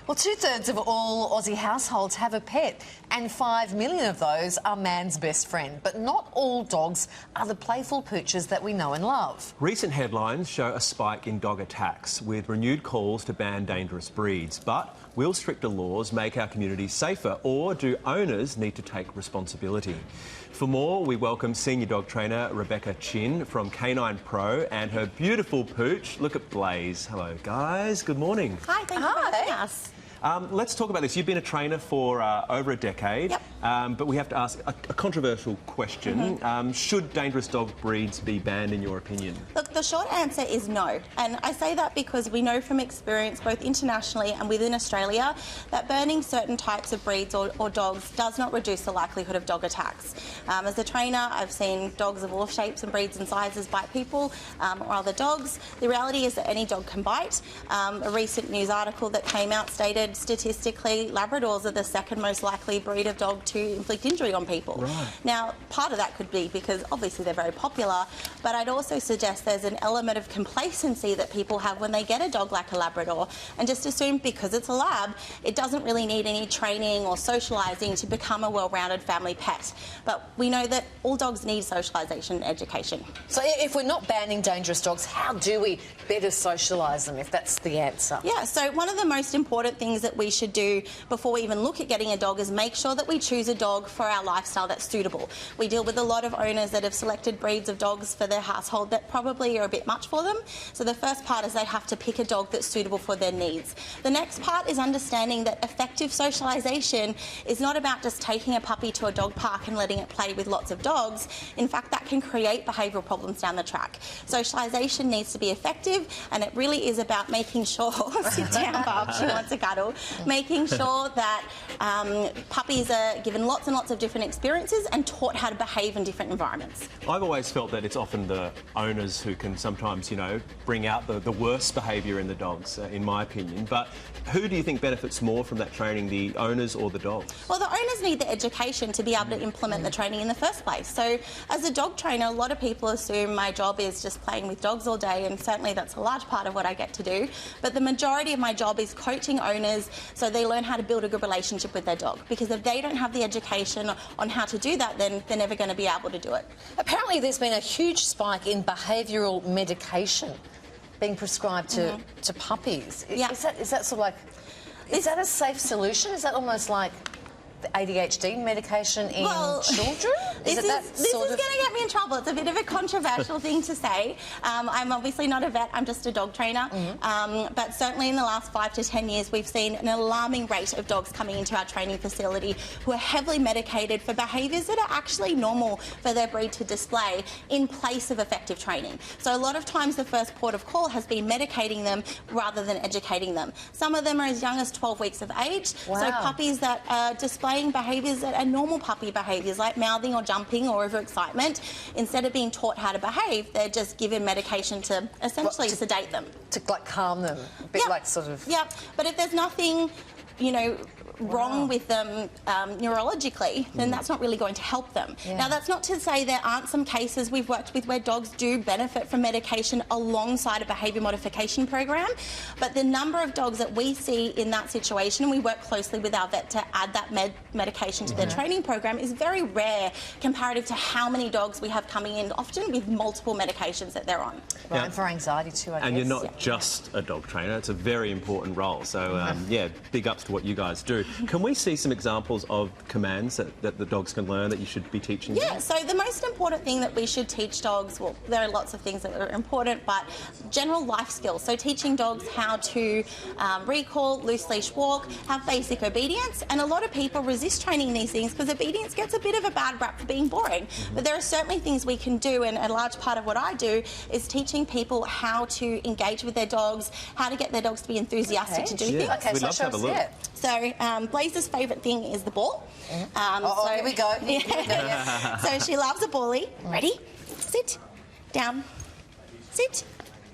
Well, 2/3 of all Aussie households have a pet, and 5 million of those are man's best friend. But not all dogs are the playful poochers that we know and love. Recent headlines show a spike in dog attacks, with renewed calls to ban dangerous breeds. But will stricter laws make our communities safer, or do owners need to take responsibility? For more, we welcome senior dog trainer Rebecca Chin from Canine Pro and her beautiful pooch. Look at Blaze. Hello, guys. Good morning. Hi, thank you for having us. Let's talk about this. You've been a trainer for over a decade, Yep. But we have to ask a controversial question. Should dangerous dog breeds be banned, in your opinion? Look, the short answer is no. And I say that because we know from experience, both internationally and within Australia, that banning certain types of breeds or dogs does not reduce the likelihood of dog attacks. As a trainer, I've seen dogs of all shapes and breeds and sizes bite people or other dogs. The reality is that any dog can bite. A recent news article that came out stated statistically Labradors are the second most likely breed of dog to inflict injury on people. Right. Now, part of that could be because obviously they're very popular, but I'd also suggest there's an element of complacency that people have when they get a dog like a Labrador and just assume because it's a lab, it doesn't really need any training or socialising to become a well-rounded family pet. But we know that all dogs need socialisation and education. So if we're not banning dangerous dogs, how do we better socialise them, if that's the answer? Yeah, so one of the most important things that we should do before we even look at getting a dog is make sure that we choose a dog for our lifestyle that's suitable. We deal with a lot of owners that have selected breeds of dogs for their household that probably are a bit much for them. So the first part is they have to pick a dog that's suitable for their needs. The next part is understanding that effective socialisation is not about just taking a puppy to a dog park and letting it play with lots of dogs. In fact, that can create behavioural problems down the track. Socialisation needs to be effective, and it really is about making sure, sit down, Bob, she wants a cuddle, making sure that puppies are given lots and lots of different experiences and taught how to behave in different environments. I've always felt that it's often the owners who can sometimes, you know, bring out the worst behaviour in the dogs, in my opinion. But who do you think benefits more from that training, the owners or the dogs? Well, the owners need the education to be able to implement the training in the first place. So as a dog trainer, a lot of people assume my job is just playing with dogs all day, and certainly that's a large part of what I get to do. But the majority of my job is coaching owners so they learn how to build a good relationship with their dog. Because if they don't have the education on how to do that, then they're never going to be able to do it. Apparently there's been a huge spike in behavioural medication being prescribed to puppies. Yeah. Is that sort of like... Is that a safe solution? Is that almost like the ADHD medication in children? This is going to get me in trouble. It's a bit of a controversial thing to say. I'm obviously not a vet, I'm just a dog trainer. But certainly in the last 5 to 10 years, we've seen an alarming rate of dogs coming into our training facility who are heavily medicated for behaviours that are actually normal for their breed to display in place of effective training. So a lot of times the first port of call has been medicating them rather than educating them. Some of them are as young as 12 weeks of age. Wow. So puppies that are displaying behaviours that are normal puppy behaviours like mouthing or jumping or overexcitement, instead of being taught how to behave, they're just given medication to essentially sedate them. To like calm them, a bit like sort of... Yeah, but if there's nothing, you know, wrong with them neurologically, then that's not really going to help them. Now, that's not to say there aren't some cases we've worked with where dogs do benefit from medication alongside a behaviour modification program, but the number of dogs that we see in that situation, and we work closely with our vet to add that medication to their training program, is very rare comparative to how many dogs we have coming in, often with multiple medications that they're on. Right, and for anxiety too, I guess. And you're not just a dog trainer, it's a very important role. So, yeah, big ups to what you guys do. Can we see some examples of commands that the dogs can learn that you should be teaching them? Yeah, so the most important thing that we should teach dogs, well, there are lots of things that are important, but general life skills. So teaching dogs how to recall, loose leash walk, have basic obedience, and a lot of people resist training these things because obedience gets a bit of a bad rap for being boring. But there are certainly things we can do, and a large part of what I do is teaching people how to engage with their dogs, how to get their dogs to be enthusiastic to do things. Okay, We'd love to have a look. So Blaze's favourite thing is the ball. So here we go. So she loves a ballie. Ready? Sit. Down. Sit.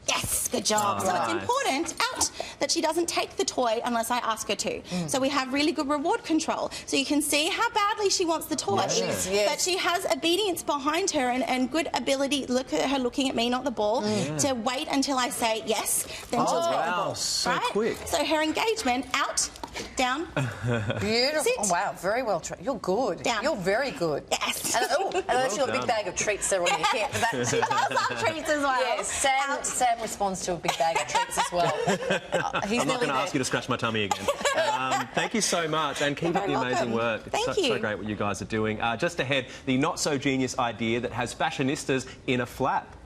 Yes, good job. So it's important that she doesn't take the toy unless I ask her to. So we have really good reward control. So you can see how badly she wants the toy. But she has obedience behind her and good ability, look at her looking at me, not the ball, to wait until I say yes, then she'll take the ball. So quick. So her engagement, out, Down. Beautiful. Sit. Oh, wow, very well trained. You're good. Down. You're very good. Yes. And unless you've got a done. big bag of treats there on your hip. She loves our treats as well. Yes, Sam responds to a big bag of treats as well. He's I'm not going to there. ask you to scratch my tummy again. Thank you so much, and keep up the You're amazing welcome. work. Thank It's you. so great what you guys are doing. Just ahead, the not-so-genius idea that has fashionistas in a flap.